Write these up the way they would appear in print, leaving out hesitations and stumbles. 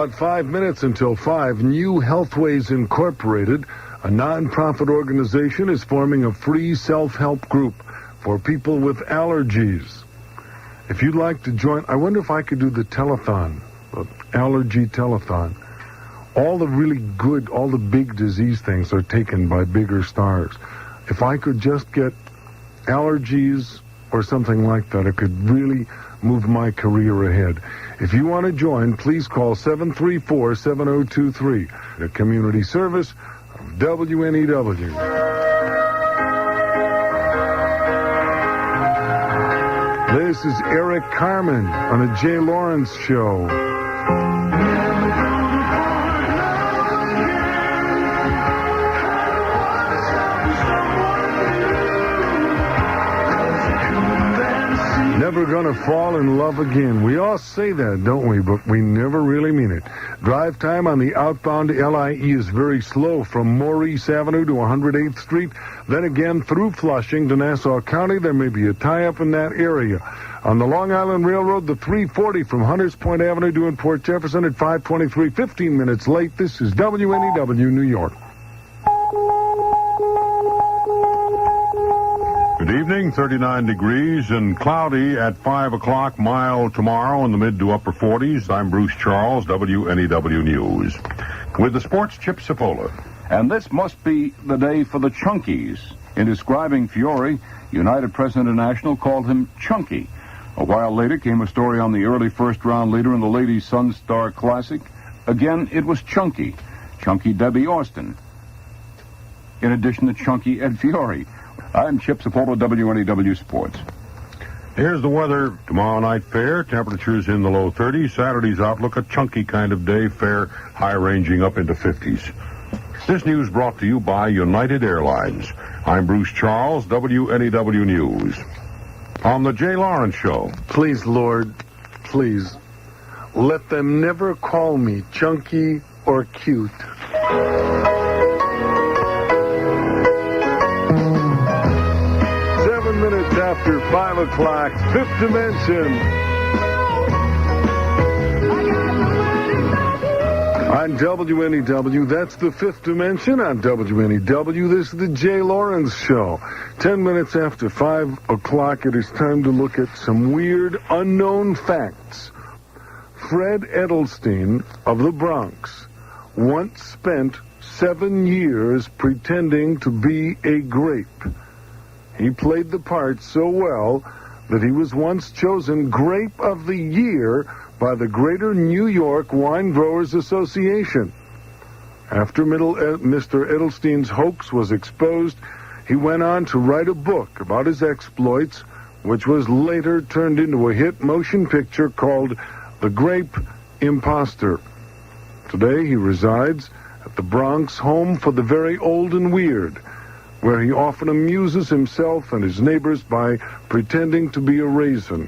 About 5 minutes until 5, New Healthways Incorporated, a non-profit organization, is forming a free self-help group for people with allergies. If you'd like to join, I wonder if I could do the telethon, the allergy telethon. All the really good, all the big disease things are taken by bigger stars. If I could just get allergies or something like that, it could really move my career ahead. If you want to join, please call 734-7023, the community service of WNEW. This is Eric Carmen on the Jay Lawrence Show. Never gonna fall in love again. We all say that, don't we? But we never really mean it. Drive time on the outbound LIE is very slow from Maurice Avenue to 108th Street. Then again through Flushing to Nassau County. There may be a tie-up in that area. On the Long Island Railroad, the 340 from Hunters Point Avenue to Port Jefferson at 5:23, 15 minutes late. This is WNEW, New York. Good evening, 39 degrees and cloudy at 5 o'clock, mild tomorrow in the mid to upper 40s. I'm Bruce Charles, WNEW News. With the sports, Chip Cipolla. And this must be the day for the Chunkies. In describing Fiore, United Press International called him Chunky. A while later came a story on the early first-round leader in the Ladies Sun Star Classic. Again, it was Chunky Debbie Austin. In addition to Chunky Ed Fiore. I'm Chip Cipolla, WNEW Sports. Here's the weather. Tomorrow night fair, temperatures in the low 30s. Saturday's outlook, a chunky kind of day, fair, high ranging up into 50s. This news brought to you by United Airlines. I'm Bruce Charles, WNEW News. On the Jay Lawrence Show. Please, Lord, please, let them never call me chunky or cute. 7 minutes after 5 o'clock, Fifth Dimension. On WNEW, that's the Fifth Dimension. On WNEW, this is the Jay Lawrence Show. 10 minutes after 5 o'clock, it is time to look at some weird, unknown facts. Fred Edelstein of the Bronx once spent 7 years pretending to be a grape. He played the part so well that he was once chosen Grape of the Year by the Greater New York Wine Growers Association. After Mr. Edelstein's hoax was exposed, he went on to write a book about his exploits, which was later turned into a hit motion picture called The Grape Imposter. Today he resides at the Bronx Home for the Very Old and Weird, where he often amuses himself and his neighbors by pretending to be a raisin.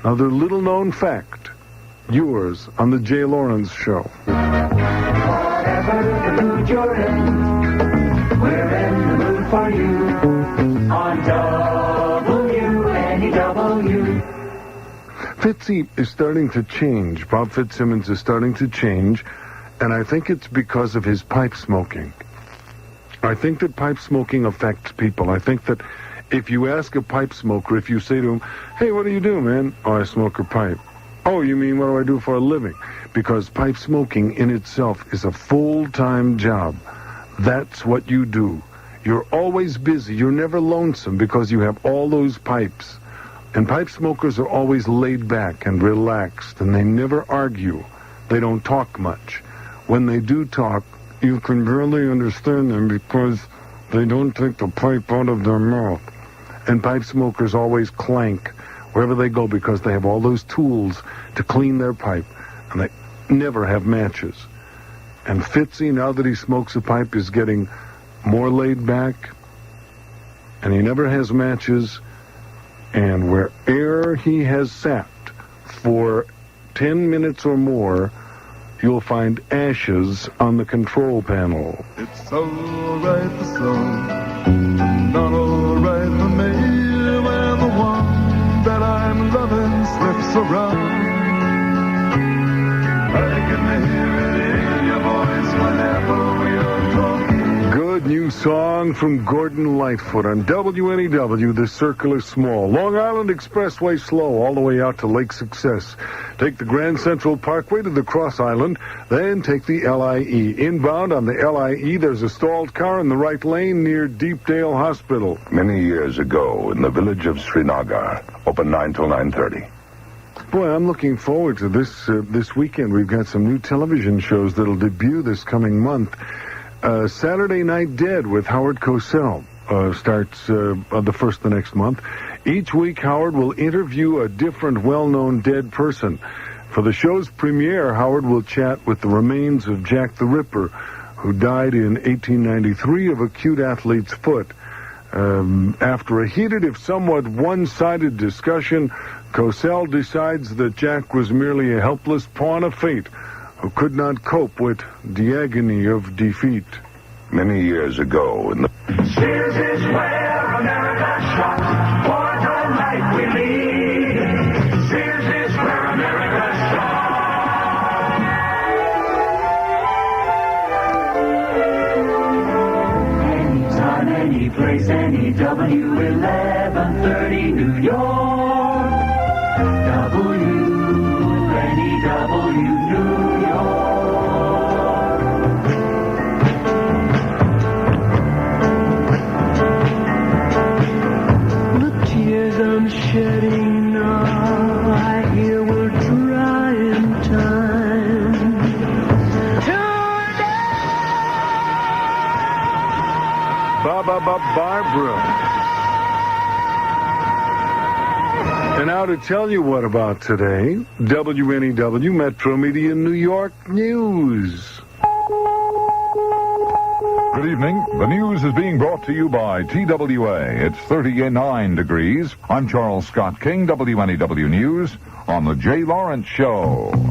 Another little-known fact, yours on the Jay Lawrence Show. Whatever the mood you're in, we're in the mood for you on WNEW. Fitzy is starting to change. Bob Fitzsimmons is starting to change, and I think it's because of his pipe smoking. I think that pipe smoking affects people. I think that if you ask a pipe smoker, if you say to him, hey, what do you do, man? Oh, I smoke a pipe. Oh, you mean what do I do for a living? Because pipe smoking in itself is a full-time job. That's what you do. You're always busy. You're never lonesome because you have all those pipes. And pipe smokers are always laid back and relaxed, and they never argue. They don't talk much. When they do talk, you can barely understand them because they don't take the pipe out of their mouth. And pipe smokers always clank wherever they go because they have all those tools to clean their pipe, and they never have matches. And Fitzy, now that he smokes a pipe, is getting more laid back, and he never has matches, and wherever he has sat for 10 minutes or more, you'll find ashes on the control panel. It's all right for some, not all right for me, when the one that I'm loving slips around. I can hear from Gordon Lightfoot on WNEW. The circle is small. Long Island Expressway slow all the way out to Lake Success. Take the Grand Central Parkway to the Cross Island, then take the LIE. Inbound on the LIE, there's a stalled car in the right lane near Deepdale Hospital. Many years ago, in the village of Srinagar, open 9 till 9:30. Boy, I'm looking forward to this weekend. We've got some new television shows that'll debut this coming month. Saturday Night Dead with Howard Cosell starts on the first of the next month. Each week, Howard will interview a different well-known dead person. For the show's premiere, Howard will chat with the remains of Jack the Ripper, who died in 1893 of acute athlete's foot. After a heated, if somewhat one-sided discussion, Cosell decides that Jack was merely a helpless pawn of fate who could not cope with the agony of defeat. Many years ago, in the... Sears is where America shops for the life we lead. Sears is where America shops. Anytime, any place, any W1130 New York. WNEW New York. The tears I'm shedding now, I hear we're dry in time. Barbara. And now to tell you what about today, WNEW Metro Media New York News. Good evening. The news is being brought to you by TWA. It's 39 degrees. I'm Charles Scott King, WNEW News, on The Jay Lawrence Show.